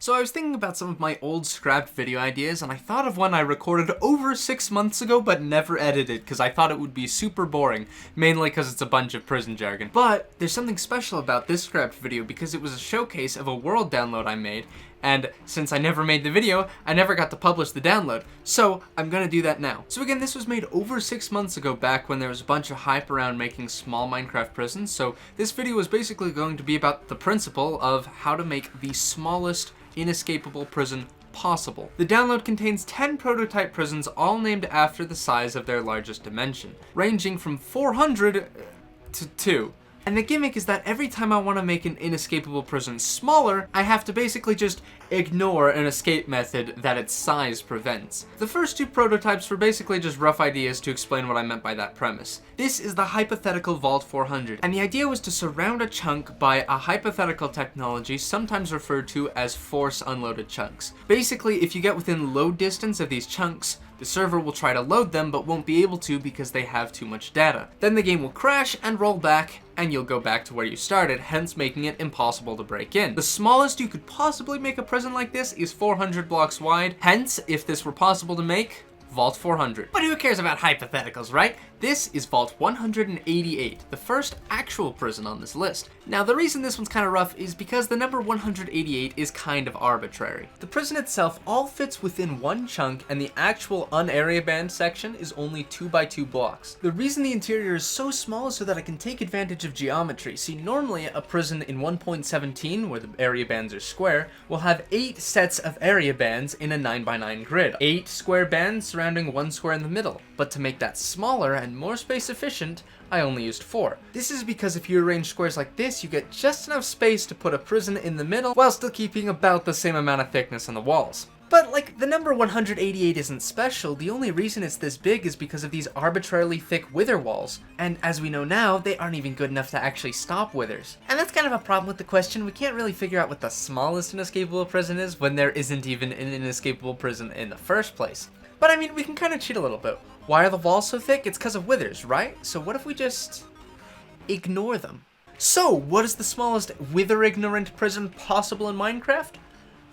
So I was thinking about some of my old scrapped video ideas, and I thought of one I recorded over 6 months ago but never edited because I thought it would be super boring, mainly because it's a bunch of prison jargon. But there's something special about this scrapped video because it was a showcase of a world download I made, and since I never made the video, I never got to publish the download, so I'm gonna do that now. So again, this was made over 6 months ago, back when there was a bunch of hype around making small Minecraft prisons, so this video is basically going to be about the principle of how to make the smallest inescapable prison possible. The download contains 10 prototype prisons, all named after the size of their largest dimension, ranging from 400 to 2. And the gimmick is that every time I want to make an inescapable prison smaller, I have to basically just ignore an escape method that its size prevents. The first 2 prototypes were basically just rough ideas to explain what I meant by that premise. This is the hypothetical Vault 400, and the idea was to surround a chunk by a hypothetical technology sometimes referred to as force unloaded chunks. Basically, if you get within load distance of these chunks, the server will try to load them but won't be able to because they have too much data. Then the game will crash and roll back, and you'll go back to where you started, hence making it impossible to break in. The smallest you could possibly make a prison like this is 400 blocks wide, hence, if this were possible to make, Vault 400. But who cares about hypotheticals, right? This is Vault 188, the first actual prison on this list. Now, the reason this one's kind of rough is because the number 188 is kind of arbitrary. The prison itself all fits within one chunk, and the actual unarea band section is only 2x2 blocks. The reason the interior is so small is so that I can take advantage of geometry. See, normally a prison in 1.17, where the area bands are square, will have 8 sets of area bands in a 9x9 grid. 8 square bands surrounding 1 square in the middle. But to make that smaller and more space efficient, I only used 4. This is because if you arrange squares like this, you get just enough space to put a prison in the middle while still keeping about the same amount of thickness on the walls. But like, the number 188 isn't special. The only reason it's this big is because of these arbitrarily thick wither walls. And as we know now, they aren't even good enough to actually stop withers. And that's kind of a problem with the question. We can't really figure out what the smallest inescapable prison is when there isn't even an inescapable prison in the first place. But I mean, we can kind of cheat a little bit. Why are the walls so thick? It's because of withers, right? So what if we just ignore them? So, what is the smallest wither-ignorant prison possible in Minecraft?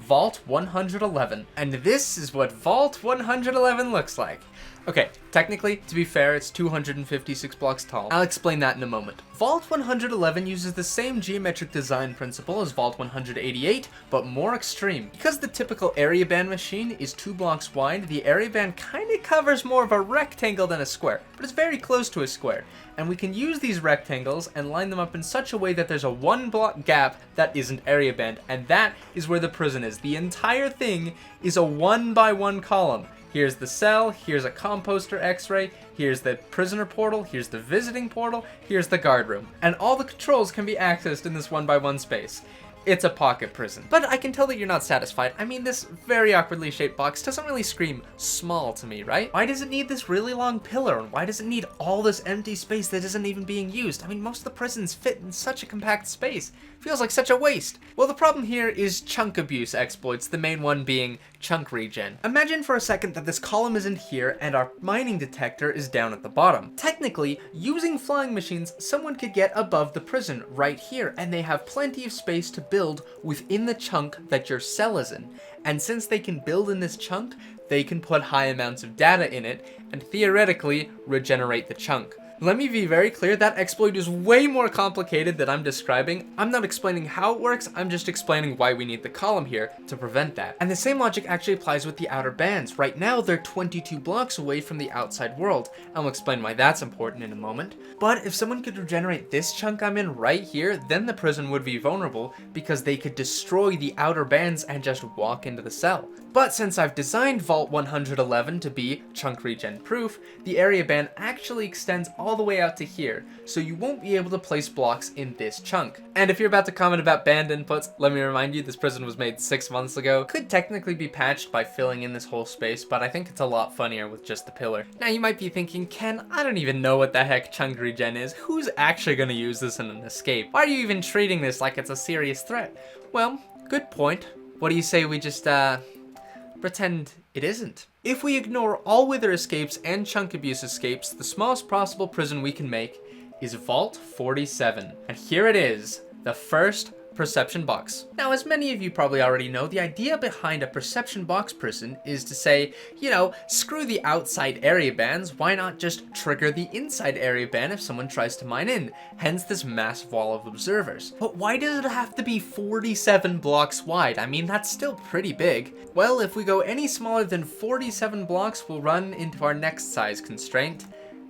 Vault 111. And this is what Vault 111 looks like. Okay, technically, to be fair, it's 256 blocks tall. I'll explain that in a moment. Vault 111 uses the same geometric design principle as Vault 188, but more extreme. Because the typical area band machine is 2 blocks wide, the area band kinda covers more of a rectangle than a square, but it's very close to a square. And we can use these rectangles and line them up in such a way that there's a 1 block gap that isn't area band, and that is where the prison is. The entire thing is a 1x1 column. Here's the cell, here's a composter x-ray, here's the prisoner portal, here's the visiting portal, here's the guard room. And all the controls can be accessed in this 1x1 space. It's a pocket prison. But I can tell that you're not satisfied. I mean, this very awkwardly shaped box doesn't really scream small to me, right? Why does it need this really long pillar? And why does it need all this empty space that isn't even being used? I mean, most of the prisons fit in such a compact space. Feels like such a waste. Well, the problem here is chunk abuse exploits, the main one being chunk regen. Imagine for a second that this column isn't here and our mining detector is down at the bottom. Technically, using flying machines, someone could get above the prison right here, and they have plenty of space to build within the chunk that your cell is in. And since they can build in this chunk, they can put high amounts of data in it and theoretically regenerate the chunk. Let me be very clear, that exploit is way more complicated than I'm describing. I'm not explaining how it works, I'm just explaining why we need the column here to prevent that. And the same logic actually applies with the outer bands. Right now, they're 22 blocks away from the outside world. I'll explain why that's important in a moment. But if someone could regenerate this chunk I'm in right here, then the prison would be vulnerable because they could destroy the outer bands and just walk into the cell. But since I've designed Vault 111 to be chunk regen proof, the area band actually extends all the way out to here, so you won't be able to place blocks in this chunk. And if you're about to comment about band inputs, let me remind you this prison was made 6 months ago. Could technically be patched by filling in this whole space, but I think it's a lot funnier with just the pillar. Now you might be thinking, Ken, I don't even know what the heck chunk regen is. Who's actually gonna use this in an escape? Why are you even treating this like it's a serious threat? Well, good point. What do you say we just, pretend it isn't? If we ignore all wither escapes and chunk abuse escapes, the smallest possible prison we can make is Vault 47. And here it is, the first perception box. Now, as many of you probably already know, the idea behind a perception box prison is to say, you know, screw the outside area bans, why not just trigger the inside area ban if someone tries to mine in? Hence this massive wall of observers. But why does it have to be 47 blocks wide? I mean, that's still pretty big. Well, if we go any smaller than 47 blocks, we'll run into our next size constraint,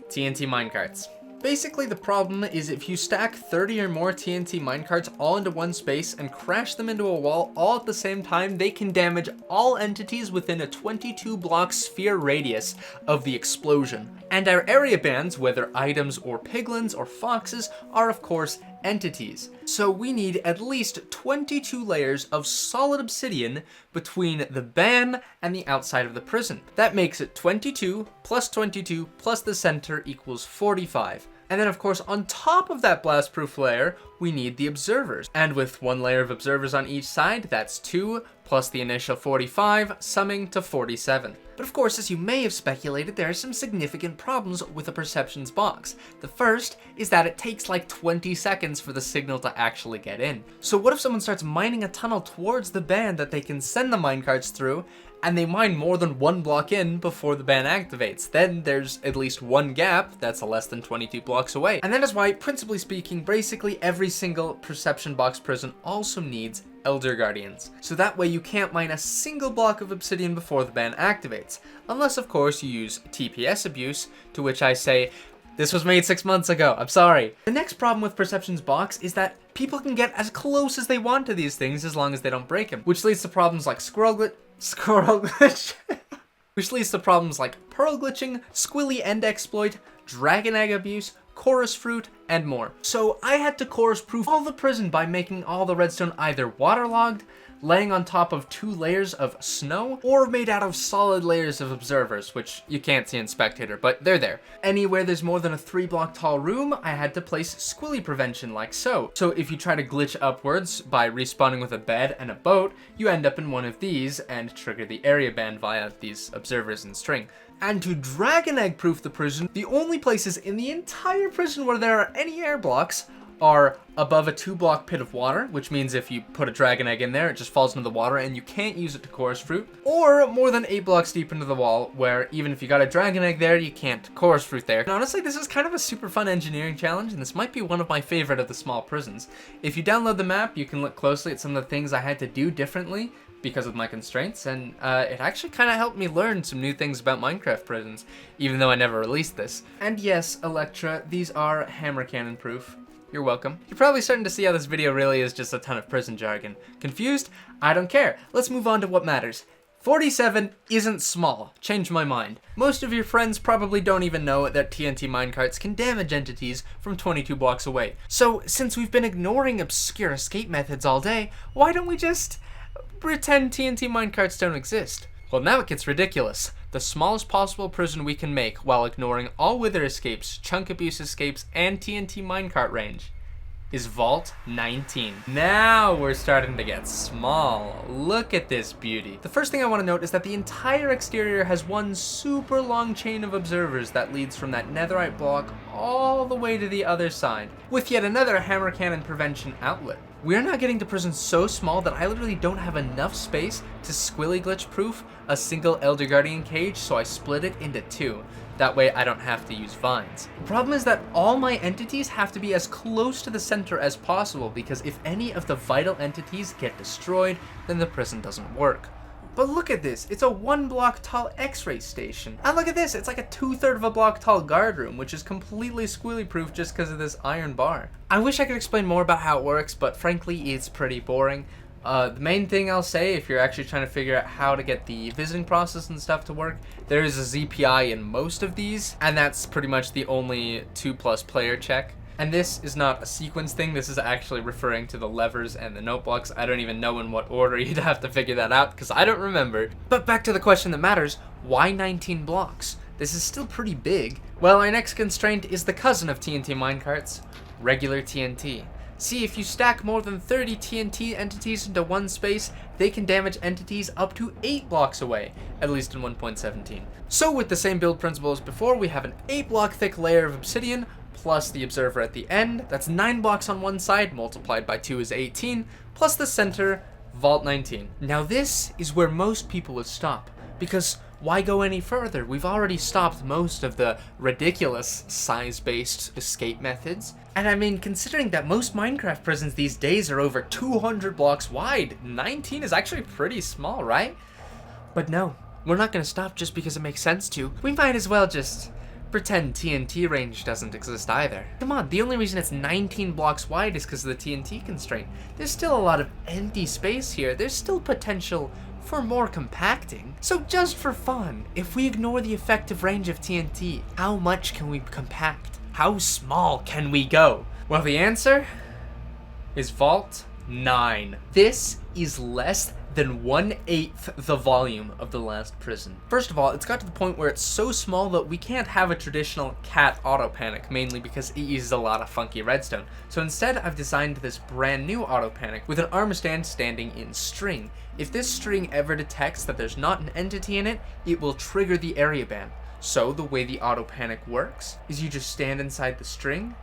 TNT minecarts. Basically, the problem is if you stack 30 or more TNT minecarts all into one space and crash them into a wall all at the same time, they can damage all entities within a 22 block sphere radius of the explosion. And our area bans, whether items or piglins or foxes, are of course entities. So we need at least 22 layers of solid obsidian between the ban and the outside of the prison. That makes it 22 plus the center equals 45. And then of course on top of that blast-proof layer, we need the observers. And with one layer of observers on each side, that's 2 plus the initial 45, summing to 47. But of course, as you may have speculated, there are some significant problems with a perceptions box. The first is that it takes like 20 seconds for the signal to actually get in. So what if someone starts mining a tunnel towards the ban that they can send the minecarts through, and they mine more than one block in before the ban activates? Then there's at least one gap that's less than 22 blocks away. And that is why, principally speaking, basically every single perception box prison also needs Elder Guardians. So that way you can't mine a single block of obsidian before the ban activates. Unless, of course, you use TPS abuse, to which I say, this was made 6 months ago, I'm sorry. The next problem with Perception's box is that people can get as close as they want to these things as long as they don't break them, which leads to problems like squirrel glitch, which leads to problems like pearl glitching, squilly end exploit, dragon egg abuse, chorus fruit, and more. So I had to chorus proof all the prison by making all the redstone either waterlogged, laying on top of 2 layers of snow, or made out of solid layers of observers, which you can't see in Spectator, but they're there. Anywhere there's more than a 3 block tall room, I had to place squilly prevention like so. So if you try to glitch upwards by respawning with a bed and a boat, you end up in one of these and trigger the area ban via these observers and string. And to dragon egg proof the prison, the only places in the entire prison where there are any air blocks are above a 2 block pit of water, which means if you put a dragon egg in there, it just falls into the water and you can't use it to chorus fruit, or more than 8 blocks deep into the wall, where even if you got a dragon egg there, you can't chorus fruit there. And honestly, this is kind of a super fun engineering challenge, and this might be one of my favorite of the small prisons. If you download the map, you can look closely at some of the things I had to do differently because of my constraints, and it actually kind of helped me learn some new things about Minecraft prisons, even though I never released this. And yes, Electra, these are hammer cannon proof. You're welcome. You're probably starting to see how this video really is just a ton of prison jargon. Confused? I don't care. Let's move on to what matters. 47 isn't small. Change my mind. Most of your friends probably don't even know that TNT minecarts can damage entities from 22 blocks away. So, since we've been ignoring obscure escape methods all day, why don't we just pretend TNT minecarts don't exist? Well, now it gets ridiculous. The smallest possible prison we can make while ignoring all wither escapes, chunk abuse escapes, and TNT minecart range is Vault 19. Now we're starting to get small. Look at this beauty. The first thing I want to note is that the entire exterior has one super long chain of observers that leads from that netherite block all the way to the other side, with yet another hammer cannon prevention outlet. We're now getting to prisons so small that I literally don't have enough space to squilly glitch proof a single Elder Guardian cage, so I split it into 2. That way I don't have to use vines. The problem is that all my entities have to be as close to the center as possible, because if any of the vital entities get destroyed, then the prison doesn't work. But look at this, it's a 1 block tall x-ray station. And look at this, it's like a 2/3 of a block tall guard room, which is completely squilly proof just because of this iron bar. I wish I could explain more about how it works, but frankly, it's pretty boring. The main thing I'll say, if you're actually trying to figure out how to get the visiting process and stuff to work, there is a ZPI in most of these, and that's pretty much the only 2+ player check. And this is not a sequence thing, this is actually referring to the levers and the note blocks. I don't even know in what order, you'd have to figure that out, because I don't remember. But back to the question that matters, why 19 blocks? This is still pretty big. Well, our next constraint is the cousin of TNT minecarts, regular TNT. See, if you stack more than 30 TNT entities into one space, they can damage entities up to 8 blocks away, at least in 1.17. So with the same build principle as before, we have an 8 block thick layer of obsidian, plus the observer at the end. That's 9 blocks on one side, multiplied by 2 is 18, plus the center, vault 19. Now this is where most people would stop, because why go any further? We've already stopped most of the ridiculous size-based escape methods. And I mean, considering that most Minecraft prisons these days are over 200 blocks wide, 19 is actually pretty small, right? But no, we're not gonna stop just because it makes sense to. We might as well just pretend TNT range doesn't exist either. Come on, the only reason it's 19 blocks wide is because of the TNT constraint. There's still a lot of empty space here. There's still potential for more compacting. So just for fun, if we ignore the effective range of TNT, how much can we compact? How small can we go? Well, the answer is Vault 9. This is less than 1/8 the volume of the last prison. First of all, it's got to the point where it's so small that we can't have a traditional cat auto panic, mainly because it uses a lot of funky redstone. So instead, I've designed this brand new auto panic with an armor stand standing in string. If this string ever detects that there's not an entity in it, it will trigger the area ban. So the way the auto panic works is you just stand inside the string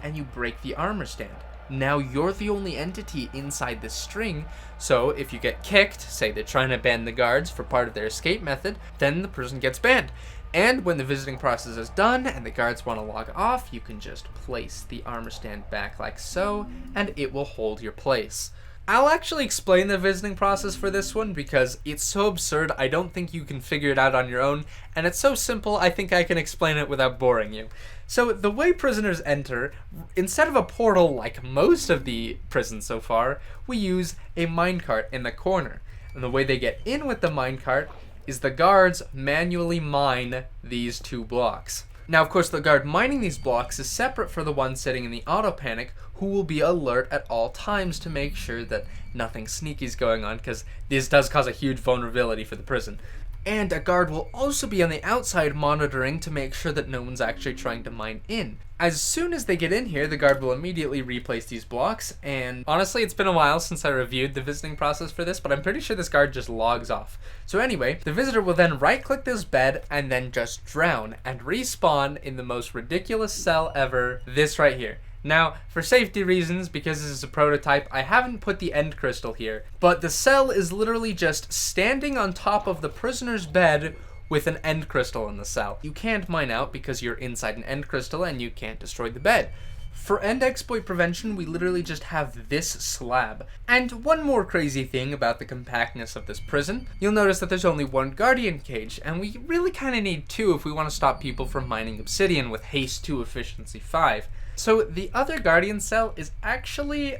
and you break the armor stand. Now you're the only entity inside this string, so if you get kicked, say they're trying to ban the guards for part of their escape method, then the person gets banned. And when the visiting process is done and the guards want to log off, you can just place the armor stand back like so, and it will hold your place. I'll actually explain the visiting process for this one because it's so absurd I don't think you can figure it out on your own, and it's so simple I think I can explain it without boring you. So the way prisoners enter, instead of a portal like most of the prisons so far, we use a minecart in the corner. And the way they get in with the minecart is the guards manually mine these 2 blocks. Now, of course, the guard mining these blocks is separate for the one sitting in the auto panic, who will be alert at all times to make sure that nothing sneaky is going on, because this does cause a huge vulnerability for the prison. And a guard will also be on the outside monitoring to make sure that no one's actually trying to mine in. As soon as they get in here, the guard will immediately replace these blocks, and honestly, it's been a while since I reviewed the visiting process for this, but I'm pretty sure this guard just logs off. So anyway, the visitor will then right-click this bed and then just drown and respawn in the most ridiculous cell ever, this right here. Now, for safety reasons, because this is a prototype, I haven't put the end crystal here, but the cell is literally just standing on top of the prisoner's bed with an end crystal in the cell. You can't mine out because you're inside an end crystal and you can't destroy the bed. For end exploit prevention, we literally just have this slab. And one more crazy thing about the compactness of this prison, you'll notice that there's only 1 guardian cage, and we really kind of need 2 if we want to stop people from mining obsidian with haste 2 efficiency 5. So the other guardian cell is actually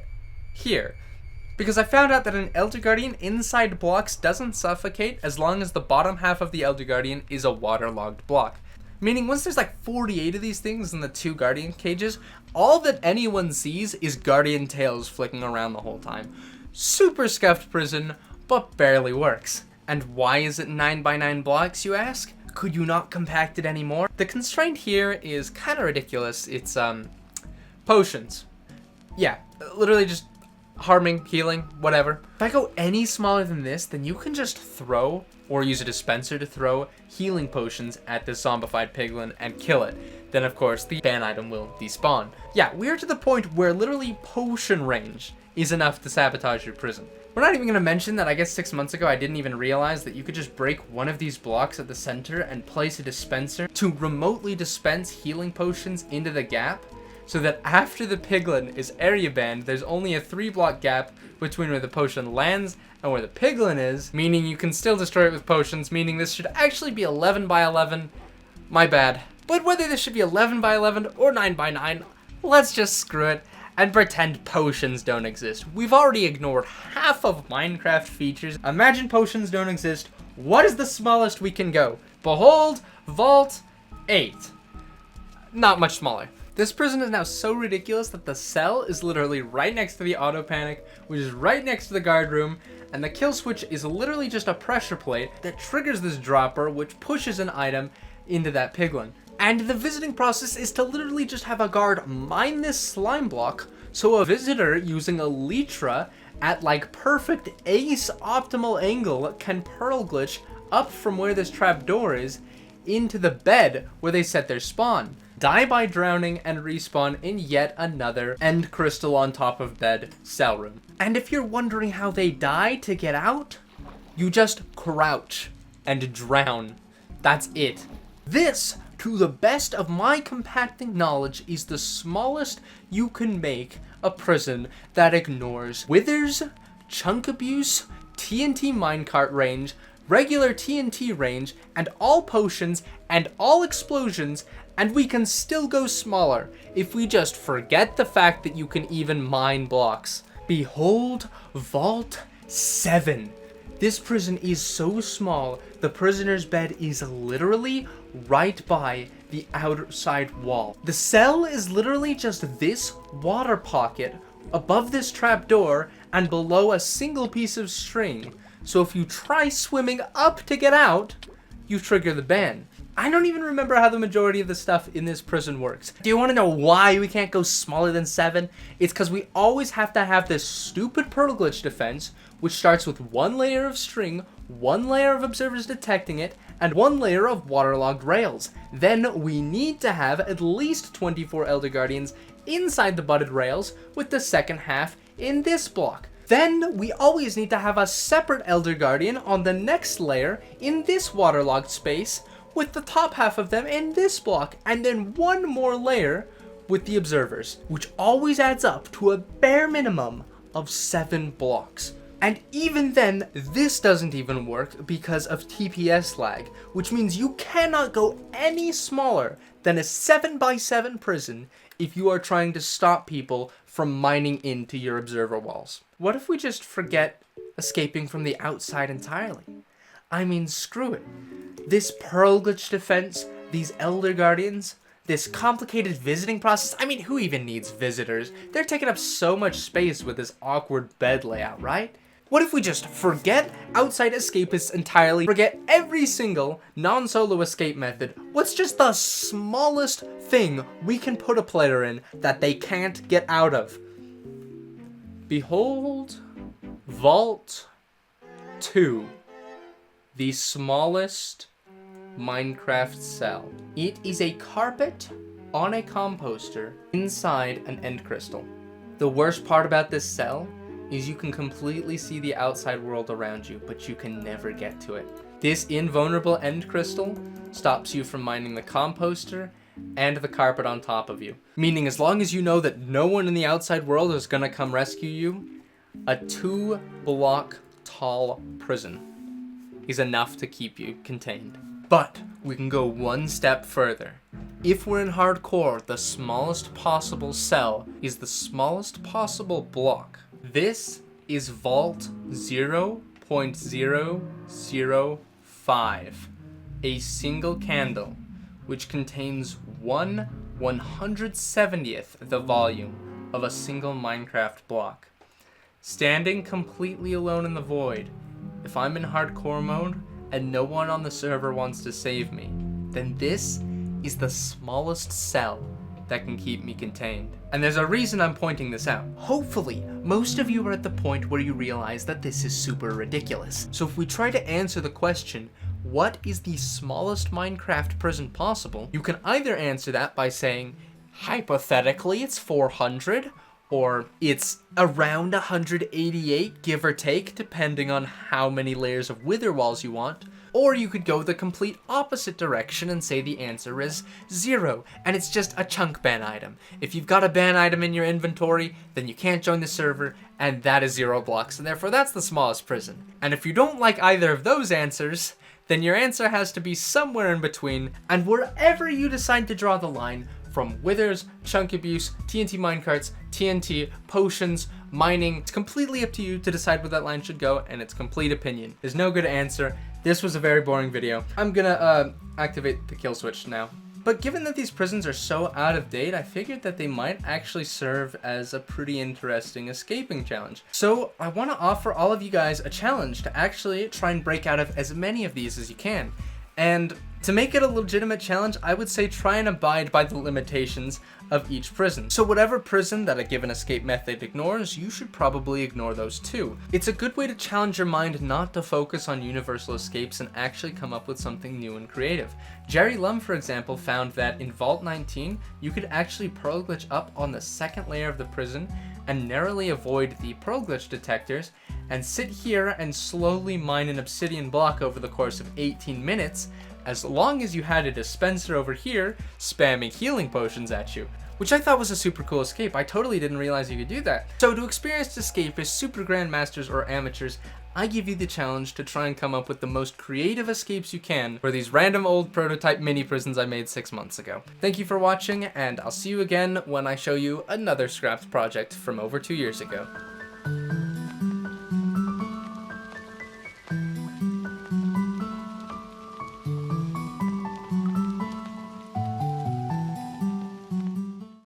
here, because I found out that an Elder Guardian inside blocks doesn't suffocate as long as the bottom half of the Elder Guardian is a waterlogged block. Meaning once there's like 48 of these things in the 2 guardian cages, all that anyone sees is guardian tails flicking around the whole time. Super scuffed prison, but barely works. And why is it 9x9 blocks, you ask? Could you not compact it anymore? The constraint here is kind of ridiculous. It's potions. Yeah, literally just harming, healing, whatever. If I go any smaller than this, then you can just throw, or use a dispenser to throw, healing potions at this zombified piglin and kill it. Then of course the ban item will despawn. Yeah, we're to the point where literally potion range is enough to sabotage your prison. We're not even going to mention that I guess 6 months ago I didn't even realize that you could just break one of these blocks at the center and place a dispenser to remotely dispense healing potions into the gap, so that after the piglin is area banned, there's only a 3-block gap between where the potion lands and where the piglin is, meaning you can still destroy it with potions, meaning this should actually be 11x11. My bad. But whether this should be 11x11 or 9x9, let's just screw it and pretend potions don't exist. We've already ignored half of Minecraft features. Imagine potions don't exist. What is the smallest we can go? Behold, Vault 8. Not much smaller. This prison is now so ridiculous that the cell is literally right next to the auto panic, which is right next to the guard room, and the kill switch is literally just a pressure plate that triggers this dropper, which pushes an item into that piglin. And the visiting process is to literally just have a guard mine this slime block, so a visitor using a Elytra at like perfect ace optimal angle can pearl glitch up from where this trapdoor is into the bed where they set their spawn. die by drowning, and respawn in yet another end crystal on top of bed cell room. And if you're wondering how they die to get out, you just crouch and drown. That's it. This, to the best of my compacting knowledge, is the smallest you can make a prison that ignores withers, chunk abuse, TNT minecart range, regular TNT range, and all potions and all explosions, and we can still go smaller if we just forget the fact that you can even mine blocks. Behold Vault 7. This prison is so small, the prisoner's bed is literally right by the outside wall. The cell is literally just this water pocket above this trapdoor and below a single piece of string. So if you try swimming up to get out, you trigger the ban. I don't even remember how the majority of the stuff in this prison works. Do you want to know why we can't go smaller than 7? It's because we always have to have this stupid pearl glitch defense, which starts with 1 layer of string, 1 layer of observers detecting it, and 1 layer of waterlogged rails. Then we need to have at least 24 Elder Guardians inside the butted rails, with the second half in this block. Then we always need to have a separate Elder Guardian on the next layer in this waterlogged space, with the top half of them in this block, and then 1 more layer with the observers, which always adds up to a bare minimum of 7 blocks. And even then, this doesn't even work because of TPS lag, which means you cannot go any smaller than a 7x7 prison if you are trying to stop people from mining into your observer walls. What if we just forget escaping from the outside entirely? I mean, screw it. This pearl glitch defense, these Elder Guardians, this complicated visiting process. I mean, who even needs visitors? They're taking up so much space with this awkward bed layout, right? What if we just forget outside escapists entirely, forget every single non-solo escape method? What's just the smallest thing we can put a player in that they can't get out of? Behold, Vault 2, the smallest Minecraft cell. It is a carpet on a composter inside an end crystal. The worst part about this cell is you can completely see the outside world around you, but you can never get to it. This invulnerable end crystal stops you from mining the composter and the carpet on top of you. Meaning as long as you know that no one in the outside world is gonna come rescue you, a 2-block tall prison is enough to keep you contained. But we can go 1 step further. If we're in hardcore, the smallest possible cell is the smallest possible block. This is Vault 0.005, a single candle, which contains 1/170th the volume of a single Minecraft block. Standing completely alone in the void, if I'm in hardcore mode and no one on the server wants to save me, then this is the smallest cell that can keep me contained. And there's a reason I'm pointing this out. Hopefully, most of you are at the point where you realize that this is super ridiculous. So if we try to answer the question, what is the smallest Minecraft prison possible? You can either answer that by saying, hypothetically it's 400, or it's around 188, give or take, depending on how many layers of wither walls you want. Or you could go the complete opposite direction and say the answer is 0, and it's just a chunk ban item. If you've got a ban item in your inventory, then you can't join the server, and that is 0 blocks, and therefore that's the smallest prison. And if you don't like either of those answers, then your answer has to be somewhere in between, and wherever you decide to draw the line, from withers, chunk abuse, TNT minecarts, TNT, potions, mining, it's completely up to you to decide where that line should go, and it's complete opinion. There's no good answer. This was a very boring video. I'm gonna activate the kill switch now. But given that these prisons are so out of date, I figured that they might actually serve as a pretty interesting escaping challenge. So I want to offer all of you guys a challenge to actually try and break out of as many of these as you can. And To make it a legitimate challenge, I would say try and abide by the limitations of each prison. So whatever prison that a given escape method ignores, you should probably ignore those too. It's a good way to challenge your mind not to focus on universal escapes and actually come up with something new and creative. Jerry Lum, for example, found that in Vault 19, you could actually pearl glitch up on the second layer of the prison and narrowly avoid the pearl glitch detectors and sit here and slowly mine an obsidian block over the course of 18 minutes, as long as you had a dispenser over here spamming healing potions at you. Which I thought was a super cool escape. I totally didn't realize you could do that. So to experienced escapists, super grandmasters, or amateurs, I give you the challenge to try and come up with the most creative escapes you can for these random old prototype mini prisons I made 6 months ago. Thank you for watching, and I'll see you again when I show you another scrapped project from over 2 years ago.